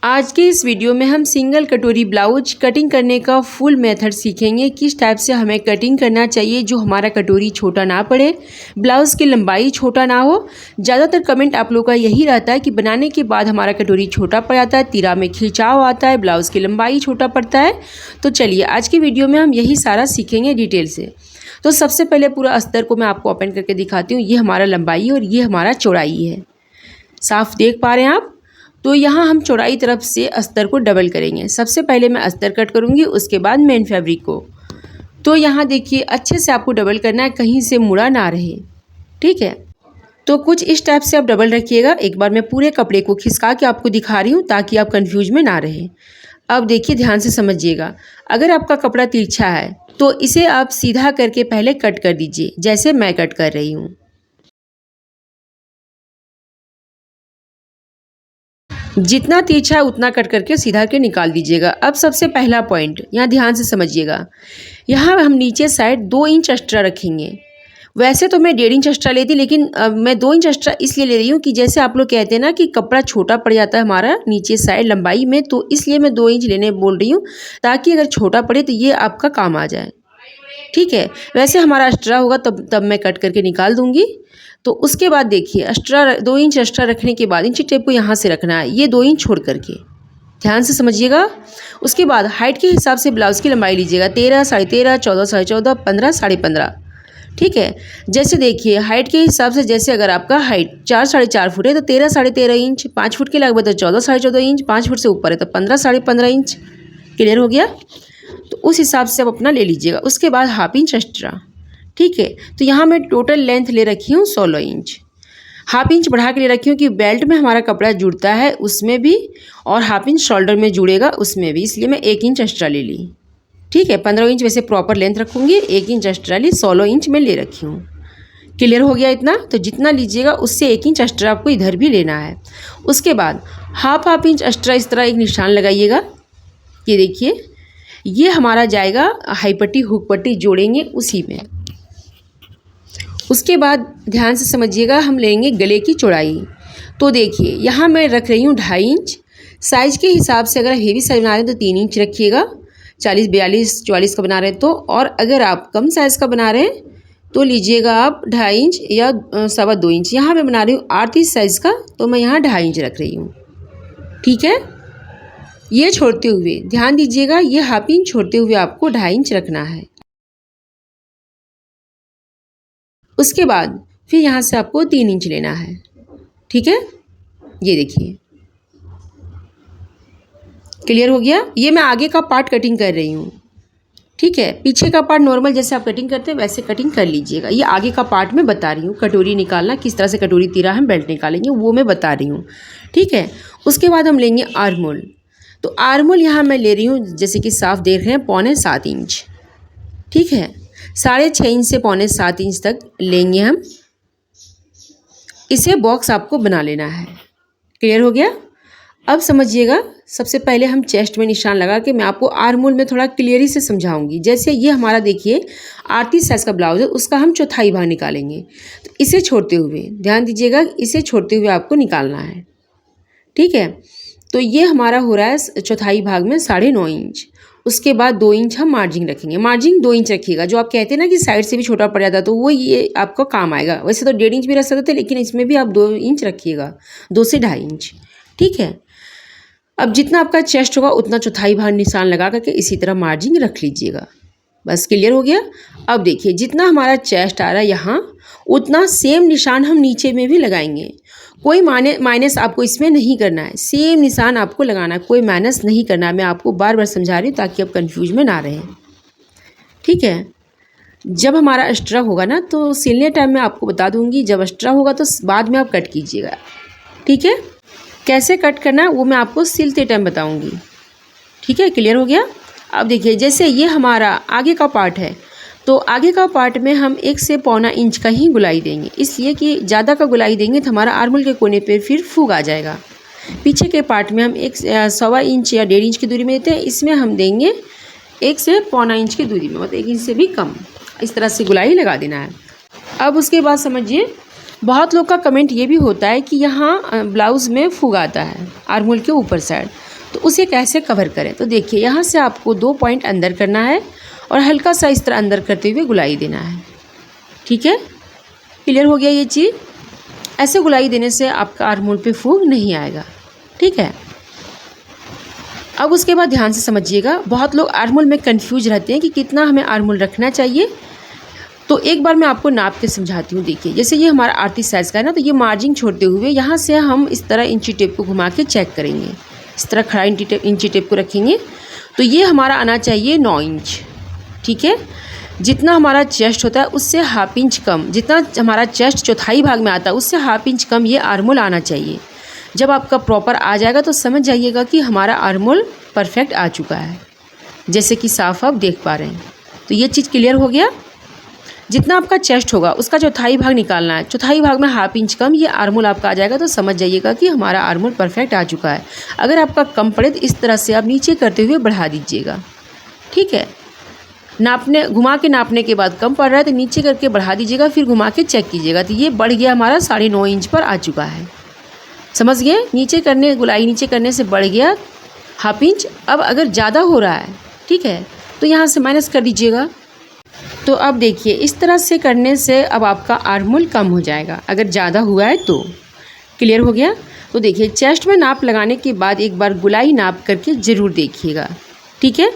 आज के इस वीडियो में हम सिंगल कटोरी ब्लाउज कटिंग करने का फुल मेथड सीखेंगे। किस टाइप से हमें कटिंग करना चाहिए जो हमारा कटोरी छोटा ना पड़े, ब्लाउज़ की लंबाई छोटा ना हो। ज़्यादातर कमेंट आप लोगों का यही रहता है कि बनाने के बाद हमारा कटोरी छोटा पड़ जाता है, तिरा में खिंचाव आता है, ब्लाउज़ की लंबाई छोटा पड़ता है। तो चलिए आज की वीडियो में हम यही सारा सीखेंगे डिटेल से। तो सबसे पहले पूरा अस्तर को मैं आपको ओपन करके दिखाती हूँ। ये हमारा लंबाई और ये हमारा चौड़ाई है, साफ देख पा रहे हैं आप। तो यहाँ हम चौड़ाई तरफ से अस्तर को डबल करेंगे। सबसे पहले मैं अस्तर कट करूँगी, उसके बाद मेन फैब्रिक को। तो यहाँ देखिए अच्छे से आपको डबल करना है, कहीं से मुड़ा ना रहे, ठीक है। तो कुछ इस टाइप से आप डबल रखिएगा। एक बार मैं पूरे कपड़े को खिसका के आपको दिखा रही हूँ ताकि आप कंफ्यूज में ना रहे। अब देखिए ध्यान से समझिएगा, अगर आपका कपड़ा तिरछा है तो इसे आप सीधा करके पहले कट कर दीजिए, जैसे मैं कट कर रही हूँ। जितना तिरछा है उतना कट करके सीधा के निकाल दीजिएगा। अब सबसे पहला पॉइंट यहाँ ध्यान से समझिएगा, यहाँ हम नीचे साइड 2 इंच एक्स्ट्रा रखेंगे। वैसे तो मैं 1.5 इंच एक्स्ट्रा लेती, लेकिन मैं 2 इंच एक्स्ट्रा इसलिए ले रही हूँ कि जैसे आप लोग कहते हैं ना कि कपड़ा छोटा पड़ जाता है हमारा नीचे साइड लंबाई में, तो इसलिए मैं 2 इंच लेने बोल रही हूँ, ताकि अगर छोटा पड़े तो ये आपका काम आ जाए, ठीक है। वैसे हमारा एक्स्ट्रा होगा तब मैं कट करके निकाल दूँगी। तो उसके बाद देखिए एक्स्ट्रा 2 इंच एक्स्ट्रा रखने के बाद इंची टेप को यहाँ से रखना है, ये 2 इंच छोड़ करके, ध्यान से समझिएगा। उसके बाद हाइट के हिसाब से ब्लाउज़ की लंबाई लीजिएगा, 13, 13.5, 14, 14.5, 15, 15.5, ठीक है। जैसे देखिए हाइट के हिसाब से, जैसे अगर आपका हाइट 4, 4.5 फुट है तो 13, 13.5 इंच, 5 फुट के लगभग तो 14, 14.5 इंच, 5 फुट से ऊपर है तो 15, 15.5 इंच। क्लियर हो गया? तो उस हिसाब से आप अपना ले लीजिएगा। उसके बाद हाफ इंच एक्स्ट्रा, ठीक है। तो यहाँ मैं टोटल लेंथ ले रखी हूँ 16 इंच, हाफ इंच बढ़ा के ले रखी हूँ कि बेल्ट में हमारा कपड़ा जुड़ता है उसमें भी, और हाफ इंच शोल्डर में जुड़ेगा उसमें भी, इसलिए मैं 1 इंच एक्स्ट्रा ले ली, ठीक है। 15 इंच वैसे प्रॉपर लेंथ रखूँगी, 1 इंच एक्स्ट्रा ली, 16 इंच में ले रखी हूँ। क्लियर हो गया इतना? तो जितना लीजिएगा उससे 1 इंच एक्स्ट्रा आपको इधर भी लेना है। उसके बाद हाफ इंच एक्स्ट्रा इस तरह एक निशान लगाइएगा। ये देखिए ये हमारा जाएगा हाई पट्टी हुक पट्टी जोड़ेंगे उसी में। उसके बाद ध्यान से समझिएगा, हम लेंगे गले की चौड़ाई। तो देखिए यहाँ मैं रख रही हूँ 2.5 इंच। साइज़ के हिसाब से अगर हेवी साइज़ बना रहे हैं तो 3 इंच रखिएगा, 40, 42, 44 का बना रहे हैं तो, और अगर आप कम साइज़ का बना रहे हैं तो लीजिएगा आप 2.5 इंच या 2.25 इंच। यहाँ मैं बना रही हूँ 38 साइज़ का, तो मैं यहाँ 2.5 इंच रख रही हूँ, ठीक है। ये छोड़ते हुए ध्यान दीजिएगा, ये हाफ इंच छोड़ते हुए आपको 2.5 इंच रखना है। उसके बाद फिर यहाँ से आपको 3 इंच लेना है, ठीक है। ये देखिए क्लियर हो गया। ये मैं आगे का पार्ट कटिंग कर रही हूँ, ठीक है। पीछे का पार्ट नॉर्मल जैसे आप कटिंग करते हैं वैसे कटिंग कर लीजिएगा। ये आगे का पार्ट मैं बता रही हूँ, कटोरी निकालना किस तरह से, कटोरी तिरा हम बेल्ट निकालेंगे वो मैं बता रही हूँ, ठीक है। उसके बाद हम लेंगे आर्मोल। तो आर्मोल यहाँ मैं ले रही हूँ, जैसे कि साफ देख रहे हैं, 6.25 इंच, ठीक है। 6.5 इंच से 6.25 इंच तक लेंगे हम। इसे बॉक्स आपको बना लेना है। क्लियर हो गया? अब समझिएगा, सबसे पहले हम चेस्ट में निशान लगा के मैं आपको आर्मोल में थोड़ा क्लियरी से समझाऊंगी। जैसे ये हमारा देखिए 38 साइज़ का ब्लाउज है, उसका हम चौथाई भाग निकालेंगे। तो इसे छोड़ते हुए ध्यान दीजिएगा, इसे छोड़ते हुए आपको निकालना है, ठीक है। तो ये हमारा हो रहा है चौथाई भाग में 9.5 इंच। उसके बाद 2 इंच हम मार्जिन रखेंगे। मार्जिन 2 इंच रखिएगा। जो आप कहते हैं ना कि साइड से भी छोटा पड़ जाता है, तो वो ये आपका काम आएगा। वैसे तो 1.5 इंच भी रख सकते थे, लेकिन इसमें भी आप 2 इंच रखिएगा, 2 से 2.5 इंच, ठीक है। अब जितना आपका चेस्ट होगा उतना चौथाई भाग निशान लगा करके इसी तरह मार्जिन रख लीजिएगा। बस क्लियर हो गया। अब देखिए जितना हमारा चेस्ट आ रहा है यहाँ, उतना सेम निशान हम नीचे में भी लगाएंगे। कोई माइनस आपको इसमें नहीं करना है, सेम निशान आपको लगाना है, कोई माइनस नहीं करना है। मैं आपको बार बार समझा रही हूँ ताकि आप कंफ्यूज में ना रहें, ठीक है। जब हमारा एक्स्ट्रा होगा ना तो सिलने टाइम में आपको बता दूँगी, जब एक्स्ट्रा होगा तो बाद में आप कट कीजिएगा, ठीक है। कैसे कट करना है वो मैं आपको सिलते टाइम बताऊँगी, ठीक है। क्लियर हो गया? अब देखिए जैसे ये हमारा आगे का पार्ट है, तो आगे का पार्ट में हम 1 से 1.25 इंच का ही गुलाई देंगे, इसलिए कि ज़्यादा का गुलाई देंगे तो हमारा आर्मोल के कोने पे फिर फूग आ जाएगा। पीछे के पार्ट में हम 1.25 इंच या 1.5 इंच की दूरी में देते हैं, इसमें हम देंगे 1 से 1.25 इंच की दूरी में, मतलब 1 इंच से भी कम। इस तरह से गुलाई लगा देना है। अब उसके बाद समझिए, बहुत लोग का कमेंट ये भी होता है कि यहाँ ब्लाउज़ में फूग आता है आर्मोल के ऊपर साइड, तो उसे कैसे कवर करें, तो देखिए यहाँ से आपको 2 पॉइंट अंदर करना है और हल्का सा इस तरह अंदर करते हुए गुलाई देना है। ठीक है, क्लियर हो गया ये चीज़। ऐसे गुलाई देने से आपका आर्म होल पे फूग नहीं आएगा। ठीक है, अब उसके बाद ध्यान से समझिएगा, बहुत लोग आर्म होल में कंफ्यूज रहते हैं कि कितना हमें आर्म होल रखना चाहिए। तो एक बार मैं आपको नाप के समझाती हूँ। देखिए जैसे ये हमारा 38 साइज़ का है ना, तो ये मार्जिन छोड़ते हुए यहाँ से हम इस तरह इंची टेप को घुमा के चेक करेंगे। इस तरह खड़ा इंची टेप को रखेंगे तो ये हमारा आना चाहिए 9 इंच। ठीक है, जितना हमारा चेस्ट होता है उससे हाफ इंच कम, जितना हमारा चेस्ट चौथाई भाग में आता है उससे हाफ इंच कम ये आर्म होल आना चाहिए। जब आपका प्रॉपर आ जाएगा तो समझ जाइएगा कि हमारा आर्म होल परफेक्ट आ चुका है, जैसे कि साफ आप देख पा रहे हैं। तो ये चीज़ क्लियर हो गया। जितना आपका चेस्ट होगा उसका चौथाई भाग निकालना है, चौथाई भाग में हाफ इंच कम ये आर्म होल आपका आ जाएगा, तो समझ जाइएगा कि हमारा आर्म होल परफेक्ट आ चुका है। अगर आपका कम पड़े तो इस तरह से आप नीचे करते हुए बढ़ा दीजिएगा। ठीक है, घुमा के नापने के बाद कम पड़ रहा है तो नीचे करके बढ़ा दीजिएगा, फिर घुमा के चेक कीजिएगा। तो ये बढ़ गया हमारा 9.5 इंच पर आ चुका है। समझ गए, गुलाई नीचे करने से बढ़ गया हाफ इंच। अब अगर ज़्यादा हो रहा है, ठीक है, तो यहाँ से माइनस कर दीजिएगा। तो अब देखिए इस तरह से करने से अब आपका आर्म होल कम हो जाएगा अगर ज़्यादा हुआ है तो। क्लियर हो गया। तो देखिए चेस्ट में नाप लगाने के बाद एक बार गुलाई नाप करके ज़रूर देखिएगा। ठीक है,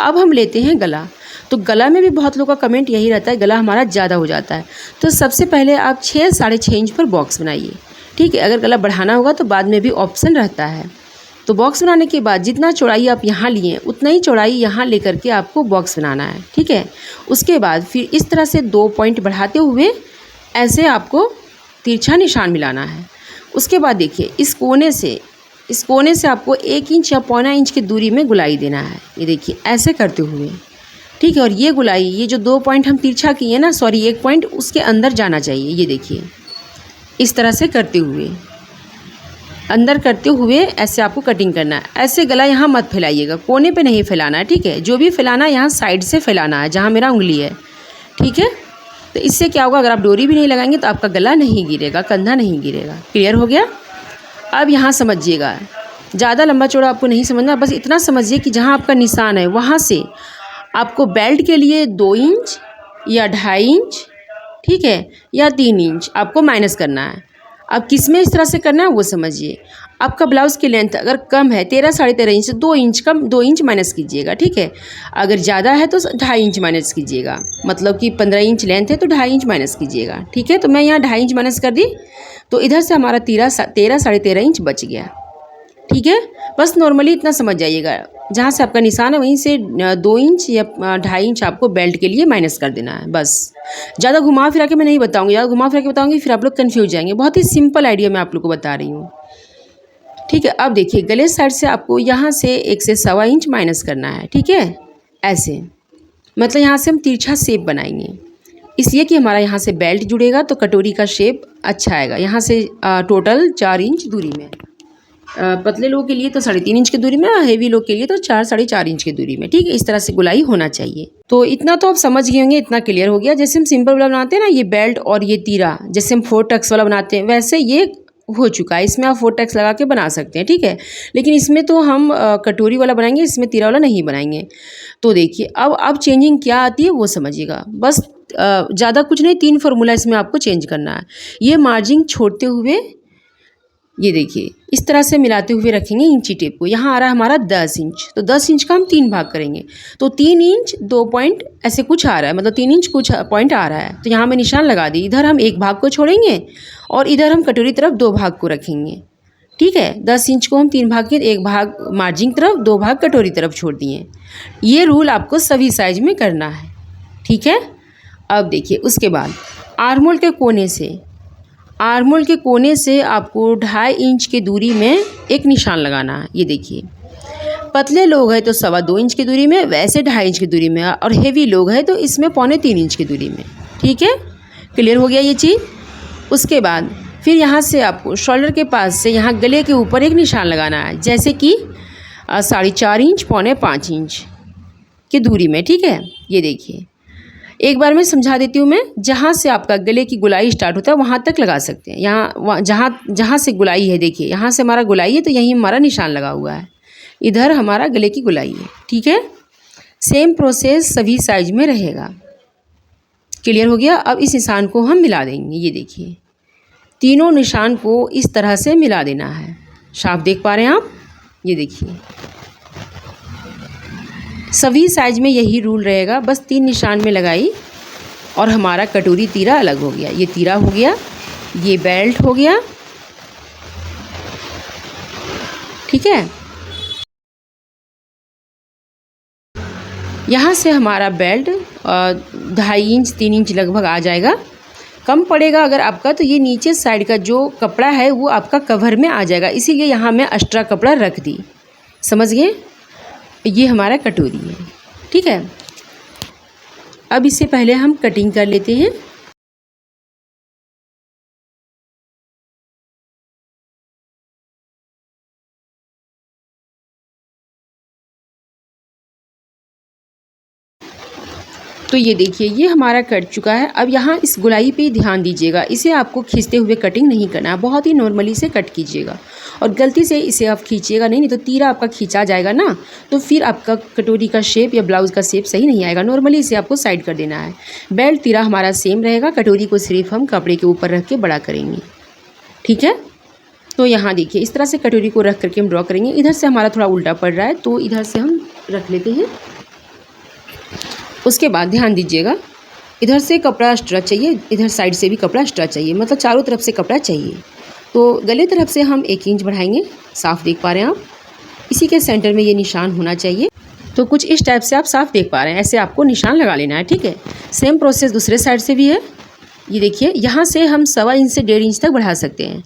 अब हम लेते हैं गला। तो गला में भी बहुत लोगों का कमेंट यही रहता है, गला हमारा ज़्यादा हो जाता है। तो सबसे पहले आप 6 साढ़े 6 इंच पर बॉक्स बनाइए। ठीक है, अगर गला बढ़ाना होगा तो बाद में भी ऑप्शन रहता है। तो बॉक्स बनाने के बाद जितना चौड़ाई आप यहाँ लिए उतना ही चौड़ाई यहाँ लेकर के आपको बॉक्स बनाना है। ठीक है, उसके बाद फिर इस तरह से 2 पॉइंट बढ़ाते हुए ऐसे आपको तिरछा निशान मिलाना है। उसके बाद देखिए इस कोने से आपको 1 इंच या 1.25 इंच की दूरी में गुलाई देना है। ये देखिए ऐसे करते हुए। ठीक है, और ये गुलाई, ये जो 2 पॉइंट हम तिरछा किए ना, 1 पॉइंट उसके अंदर जाना चाहिए। ये देखिए इस तरह से करते हुए, अंदर करते हुए ऐसे आपको कटिंग करना है। ऐसे गला यहाँ मत फैलाइएगा, कोने पे नहीं फैलाना है। ठीक है, जो भी फैलाना है यहाँ साइड से फैलाना है, जहाँ मेरा उंगली है। ठीक है, तो इससे क्या होगा, अगर आप डोरी भी नहीं लगाएंगे तो आपका गला नहीं गिरेगा, कंधा नहीं गिरेगा। क्लियर हो गया। अब यहाँ समझिएगा, ज़्यादा लंबा चौड़ा आपको नहीं समझना, बस इतना समझिए कि जहाँ आपका निशान है वहाँ से आपको बेल्ट के लिए 2 इंच या 2.5 इंच, ठीक है, या 3 इंच आपको माइनस करना है। अब किस में इस तरह से करना है वो समझिए। आपका ब्लाउज़ की लेंथ अगर कम है 13 साढ़े 13 इंच से 2 इंच कम, 2 इंच माइनस कीजिएगा। ठीक है, अगर ज़्यादा है तो 2.5 इंच माइनस कीजिएगा, मतलब कि 15 इंच लेंथ है तो 2.5 इंच माइनस कीजिएगा। ठीक है, तो मैं यहाँ 2.5 इंच माइनस कर दी, तो इधर से हमारा 13 साढ़े 13 इंच बच गया। ठीक है, बस नॉर्मली इतना समझ जाइएगा, जहाँ से आपका निशान है वहीं से 2 इंच या 2.5 इंच आपको बेल्ट के लिए माइनस कर देना है। बस ज़्यादा घुमा फिरा के मैं नहीं बताऊँगी, ज़्यादा घुमा फिरा के बताऊँगी फिर आप लोग कन्फ्यूज जाएंगे। बहुत ही सिंपल आइडिया मैं आप लोग को बता रही हूँ। ठीक है, अब देखिए गले साइड से आपको यहाँ से 1 से 1.25 इंच माइनस करना है। ठीक है, ऐसे, मतलब यहाँ से हम तिरछा शेप बनाएंगे, इसलिए कि हमारा यहाँ से बेल्ट जुड़ेगा तो कटोरी का शेप अच्छा आएगा। यहाँ से टोटल 4 इंच दूरी में, पतले लोगों के लिए तो 3.5 इंच की दूरी में, हेवी लोग के लिए तो 4 साढ़े 4 इंच की दूरी में। ठीक है, इस तरह से गुलाई होना चाहिए। तो इतना तो आप समझ गए होंगे, इतना क्लियर हो गया। जैसे हम सिंपल वाला बनाते हैं ना, ये बेल्ट और ये तीरा, जैसे हम 4 टक्स वाला बनाते हैं, वैसे ये हो चुका है। इसमें आप 4 टक्स लगा के बना सकते हैं। ठीक है, लेकिन इसमें तो हम कटोरी वाला बनाएंगे, इसमें तीरा वाला नहीं बनाएंगे। तो देखिए अब चेंजिंग क्या आती है वो समझिएगा। बस ज़्यादा कुछ नहीं, 3 फार्मूला इसमें आपको चेंज करना है। ये मार्जिन छोड़ते हुए, ये देखिए इस तरह से मिलाते हुए रखेंगे इंची टेप को। यहाँ आ रहा है हमारा 10 इंच, तो 10 इंच का हम 3 भाग करेंगे, तो 3 इंच 2 पॉइंट ऐसे कुछ आ रहा है, मतलब 3 इंच कुछ पॉइंट आ रहा है। तो यहाँ मैं निशान लगा दी, इधर हम 1 भाग को छोड़ेंगे और इधर हम कटोरी तरफ 2 भाग को रखेंगे। ठीक है, 10 इंच को हम 3 भाग के, 1 भाग मार्जिन तरफ, 2 भाग कटोरी तरफ छोड़ दिए। ये रूल आपको सभी साइज में करना है। ठीक है, अब देखिए उसके बाद आर्म होल के कोने से आपको 2.5 इंच की दूरी में एक निशान लगाना है। ये देखिए, पतले लोग हैं तो 2.25 इंच की दूरी में, वैसे 2.5 इंच की दूरी में, और हेवी लोग हैं तो इसमें 2.25 इंच की दूरी में। ठीक है, क्लियर हो गया ये चीज़। उसके बाद फिर यहाँ से आपको शोल्डर के पास से यहाँ गले के ऊपर एक निशान लगाना है, जैसे कि 4.5 इंच 4.25 इंच की दूरी में। ठीक है, ये देखिए एक बार मैं समझा देती हूँ। मैं जहाँ से आपका गले की गुलाई स्टार्ट होता है वहाँ तक लगा सकते हैं। यहाँ जहाँ जहाँ से गुलाई है, देखिए यहाँ से हमारा गुलाई है तो यहीं हमारा निशान लगा हुआ है, इधर हमारा गले की गुलाई है। ठीक है, सेम प्रोसेस सभी साइज में रहेगा। क्लियर हो गया। अब इस निशान को हम मिला देंगे। ये देखिए तीनों निशान को इस तरह से मिला देना है। साफ देख पा रहे हैं आप? ये देखिए सभी साइज में यही रूल रहेगा। बस 3 निशान में लगाई और हमारा कटोरी तीरा अलग हो गया। ये तीरा हो गया, ये बेल्ट हो गया। ठीक है, यहाँ से हमारा बेल्ट 2.5 इंच 3 इंच लगभग आ जाएगा। कम पड़ेगा अगर आपका तो ये नीचे साइड का जो कपड़ा है वो आपका कवर में आ जाएगा, इसीलिए यहाँ मैं एक्स्ट्रा कपड़ा रख दी। समझ गए? ये हमारा कटोरी है। ठीक है, अब इससे पहले हम कटिंग कर लेते हैं। तो ये देखिए ये हमारा कट चुका है। अब यहाँ इस गुलाई पे ध्यान दीजिएगा, इसे आपको खींचते हुए कटिंग नहीं करना है, बहुत ही नॉर्मली से कट कीजिएगा। और गलती से इसे आप खींचिएगा नहीं तो तीरा आपका खींचा जाएगा ना, तो फिर आपका कटोरी का शेप या ब्लाउज़ का शेप सही नहीं आएगा। नॉर्मली इसे आपको साइड कर देना है। बेल्ट तीरा हमारा सेम रहेगा, कटोरी को सिर्फ हम कपड़े के ऊपर रख के बड़ा करेंगे। ठीक है, तो यहाँ देखिए इस तरह से कटोरी को रख करके हम ड्रॉ करेंगे। इधर से हमारा थोड़ा उल्टा पड़ रहा है तो इधर से हम रख लेते हैं। उसके बाद ध्यान दीजिएगा इधर से कपड़ा एक्स्ट्रा चाहिए, इधर साइड से भी कपड़ा एक्स्ट्रा चाहिए, मतलब चारों तरफ से कपड़ा चाहिए। तो गले तरफ से हम 1 इंच बढ़ाएंगे। साफ देख पा रहे हैं आप? इसी के सेंटर में ये निशान होना चाहिए। तो कुछ इस टाइप से आप साफ देख पा रहे हैं, ऐसे आपको निशान लगा लेना है। ठीक है, सेम प्रोसेस दूसरे साइड से भी है। ये देखिए यहाँ से हम 1.25 इंच से 1.5 इंच तक बढ़ा सकते हैं।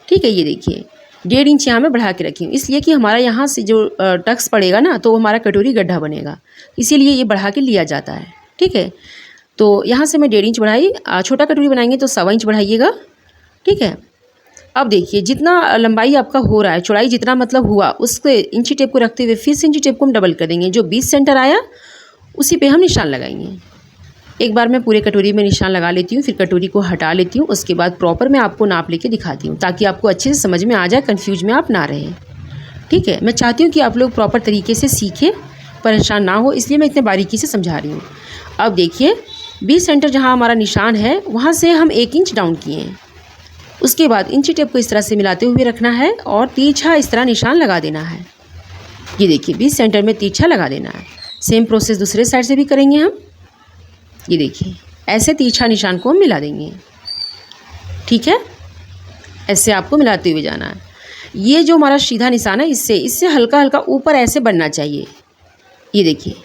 ठीक है, ये देखिए 1.5 इंच यहाँ मैं बढ़ा के रखी हूँ, इसलिए कि हमारा यहाँ से जो टक्स पड़ेगा ना तो हमारा कटोरी गड्ढा बनेगा, इसीलिए ये बढ़ा के लिया जाता है। ठीक है, तो यहाँ से मैं 1.5 इंच बढ़ाई। छोटा कटोरी बनाएंगे तो 1.25 इंच बढ़ाइएगा। ठीक है, अब देखिए जितना लंबाई आपका हो रहा है, चौड़ाई जितना मतलब हुआ, उसके इंची टेप को रखते हुए फिर से इंची टेप को हम डबल कर देंगे। जो 20 सेंटर आया उसी पे हम निशान लगाएंगे। एक बार मैं पूरे कटोरी में निशान लगा लेती हूँ, फिर कटोरी को हटा लेती हूँ। उसके बाद प्रॉपर मैं आपको नाप लेके दिखाती हूँ ताकि आपको अच्छे से समझ में आ जाए, कन्फ्यूज में आप ना रहें। ठीक है, मैं चाहती हूँ कि आप लोग प्रॉपर तरीके से सीखें, परेशान ना हो, इसलिए मैं इतने बारीकी से समझा रही हूँ। अब देखिए 20 सेंटर जहाँ हमारा निशान है वहाँ से हम 1 इंच डाउन किए हैं। उसके बाद इंची टेप को इस तरह से मिलाते हुए रखना है और तिरछा इस तरह निशान लगा देना है। ये देखिए 20 सेंटर में तिरछा लगा देना है। सेम प्रोसेस दूसरे साइड से भी करेंगे हम। ये देखिए ऐसे तिरछा निशान को हम मिला देंगे। ठीक है, ऐसे आपको मिलाते हुए जाना है। ये जो हमारा सीधा निशान है इससे हल्का हल्का ऊपर ऐसे बनना चाहिए। ये देखिए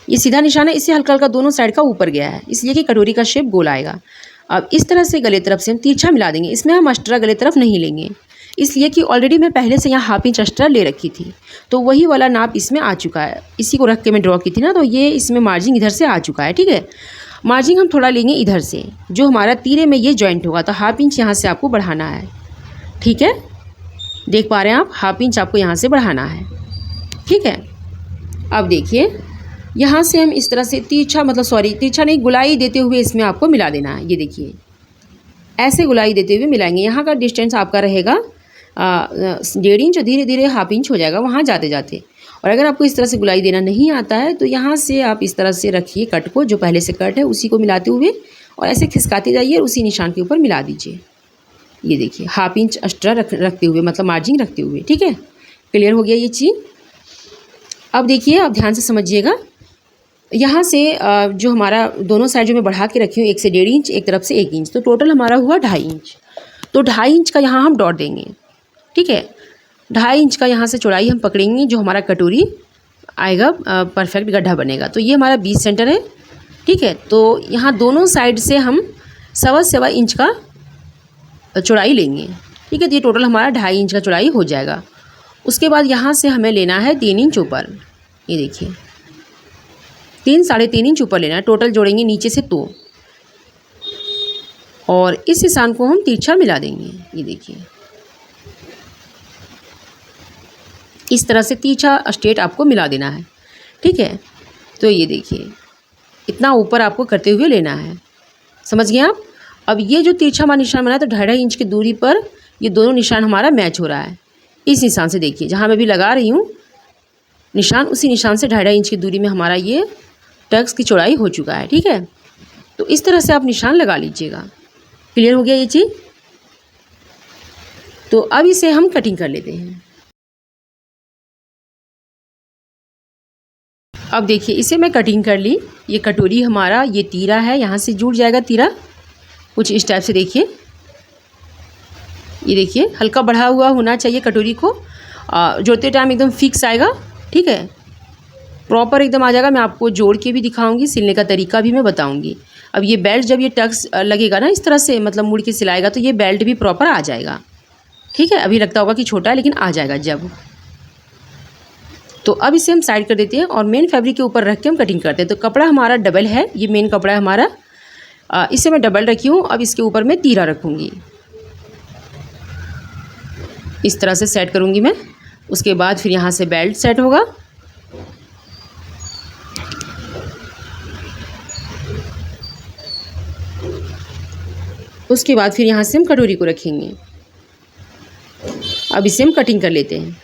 ये सीधा निशान है, इससे हल्का हल्का दोनों साइड का ऊपर गया है, इसलिए कि कटोरी का शेप गोल आएगा। अब इस तरह से गले तरफ से हम तिरछा मिला देंगे। इसमें हम एक्स्ट्रा गले तरफ नहीं लेंगे, इसलिए कि ऑलरेडी मैं पहले से यहाँ 1/2 इंच एक्स्ट्रा ले रखी थी, तो वही वाला नाप इसमें आ चुका है। इसी को रख के मैं ड्रॉ की थी ना, तो ये इसमें मार्जिंग इधर से आ चुका है। ठीक है, मार्जिंग हम थोड़ा लेंगे इधर से, जो हमारा तीरे में ये जॉइंट होगा, तो 1/2 इंच यहाँ से आपको बढ़ाना है। ठीक है, देख पा रहे हैं आप, 1/2 इंच आपको यहाँ से बढ़ाना है। ठीक है, अब देखिए यहाँ से हम इस तरह से तिरछा नहीं, गुलाई देते हुए इसमें आपको मिला देना है। ये देखिए ऐसे गुलाई देते हुए मिलाएंगे। यहाँ का डिस्टेंस आपका रहेगा 1.5 इंच, धीरे धीरे 1/2 इंच हो जाएगा वहाँ जाते जाते। और अगर आपको इस तरह से गुलाई देना नहीं आता है तो यहाँ से आप इस तरह से रखिए कट को, जो पहले से कट है उसी को मिलाते हुए और ऐसे खिसकाते जाइए और उसी निशान के ऊपर मिला दीजिए। ये देखिए 1/2 इंच एक्स्ट्रा रखते हुए, मतलब मार्जिंग रखते हुए। ठीक है, क्लियर हो गया ये चीज़। अब देखिए, आप ध्यान से समझिएगा। यहाँ से जो हमारा दोनों साइड जो मैं बढ़ा के रखी हूँ, एक से 1.5 इंच, एक तरफ से 1 इंच, तो टोटल हमारा हुआ 2.5 इंच। तो 2.5 इंच का यहाँ हम डॉट देंगे। ठीक है, 2.5 इंच का यहाँ से चौड़ाई हम पकड़ेंगे, जो हमारा कटोरी आएगा परफेक्ट गड्ढा बनेगा। तो ये हमारा 20 सेंटर है। ठीक है, तो यहाँ दोनों साइड से हम 1.25 इंच का चौड़ाई लेंगे। ठीक है, तो ये टोटल हमारा 2.5 इंच का चौड़ाई हो जाएगा। उसके बाद यहाँ से हमें लेना है 3 इंच ऊपर। ये देखिए 3-3.5 इंच ऊपर लेना है, टोटल जोड़ेंगे नीचे से तो, और इस निशान को हम तिरछा मिला देंगे। ये देखिए इस तरह से तिरछा स्ट्रेट आपको मिला देना है। ठीक है, तो ये देखिए इतना ऊपर आपको करते हुए लेना है। समझ गए आप। अब ये जो तिरछा हमारा निशान बना है तो 2.5 इंच की दूरी पर ये दोनों निशान हमारा मैच हो रहा है। इस निशान से देखिए, जहाँ मैं भी लगा रही हूँ निशान, उसी निशान से 2.5 इंच की दूरी में हमारा ये टक्स की चौड़ाई हो चुका है। ठीक है, तो इस तरह से आप निशान लगा लीजिएगा। क्लियर हो गया ये चीज़। तो अब इसे हम कटिंग कर लेते हैं। अब देखिए इसे मैं कटिंग कर ली। ये कटोरी हमारा ये तीरा है, यहाँ से जुड़ जाएगा तीरा कुछ इस टाइप से। देखिए ये देखिए हल्का बढ़ा हुआ होना चाहिए कटोरी को, जोड़ते टाइम एकदम फिक्स आएगा। ठीक है, प्रॉपर एकदम आ जाएगा। मैं आपको जोड़ के भी दिखाऊंगी, सिलने का तरीका भी मैं बताऊंगी। अब ये बेल्ट जब ये टक्स लगेगा ना इस तरह से, मतलब मुड़ के सिलाएगा तो ये बेल्ट भी प्रॉपर आ जाएगा। ठीक है, अभी लगता होगा कि छोटा है लेकिन आ जाएगा जब। तो अब इसे हम साइड कर देते हैं और मेन फैब्रिक के ऊपर रख के हम कटिंग करते हैं। तो कपड़ा हमारा डबल है, ये मेन कपड़ा है हमारा, इसे मैं डबल रखी हूँ। अब इसके ऊपर मैं तीरा रखूँगी, इस तरह से सेट करूँगी मैं। उसके बाद फिर यहाँ से बेल्ट सेट होगा। उसके बाद फिर यहाँ से हम कटोरी को रखेंगे। अब इसे हम कटिंग कर लेते हैं।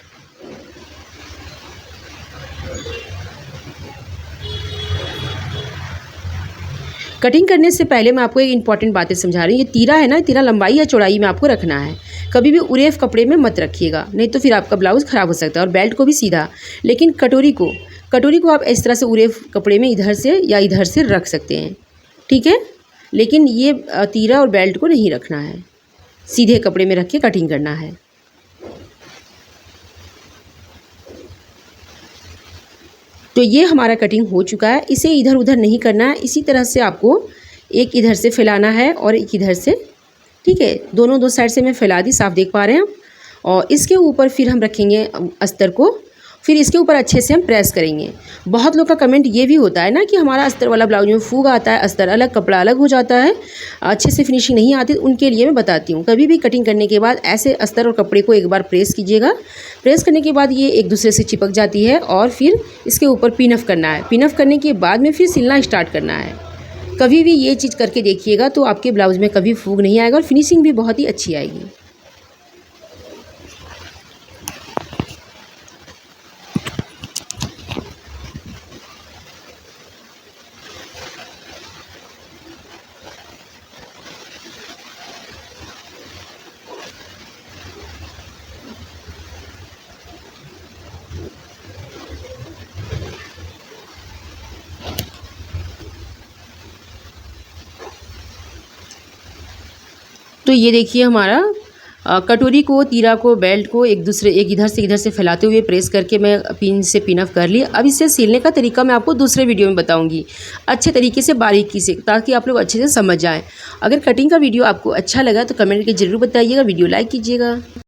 कटिंग करने से पहले मैं आपको एक इम्पॉर्टेंट बातें समझा रही हूँ। ये तीरा है ना, तीरा लंबाई या चौड़ाई में आपको रखना है। कभी भी उरेफ कपड़े में मत रखिएगा, नहीं तो फिर आपका ब्लाउज़ ख़राब हो सकता है। और बेल्ट को भी सीधा, लेकिन कटोरी को आप इस तरह से उरेफ कपड़े में इधर से या इधर से रख सकते हैं। ठीक है, लेकिन ये तीरा और बेल्ट को नहीं रखना है, सीधे कपड़े में रख के कटिंग करना है। तो ये हमारा कटिंग हो चुका है। इसे इधर उधर नहीं करना है, इसी तरह से आपको एक इधर से फैलाना है और एक इधर से। ठीक है, दोनों दो साइड से मैं फैला दी, साफ देख पा रहे हैं हम। और इसके ऊपर फिर हम रखेंगे अस्तर को, फिर इसके ऊपर अच्छे से हम प्रेस करेंगे। बहुत लोग का कमेंट ये भी होता है ना कि हमारा अस्तर वाला ब्लाउज में फूग आता है, अस्तर अलग कपड़ा अलग हो जाता है, अच्छे से फिनिशिंग नहीं आती। उनके लिए मैं बताती हूँ, कभी भी कटिंग करने के बाद ऐसे अस्तर और कपड़े को एक बार प्रेस कीजिएगा। प्रेस करने के बाद ये एक दूसरे से चिपक जाती है और फिर इसके ऊपर पिन अप करना है। पिन अप करने के बाद में फिर सिलना स्टार्ट करना है। कभी भी ये चीज़ करके देखिएगा तो आपके ब्लाउज में कभी फूग नहीं आएगा और फिनिशिंग भी बहुत ही अच्छी आएगी। तो ये देखिए हमारा कटोरी को, तीरा को, बेल्ट को एक इधर से फैलाते हुए प्रेस करके मैं पिन से पिन अप कर लिया। अब इसे सिलने का तरीका मैं आपको दूसरे वीडियो में बताऊंगी, अच्छे तरीके से बारीकी से, ताकि आप लोग अच्छे से समझ जाएं। अगर कटिंग का वीडियो आपको अच्छा लगा तो कमेंट करके ज़रूर बताइएगा, वीडियो लाइक कीजिएगा।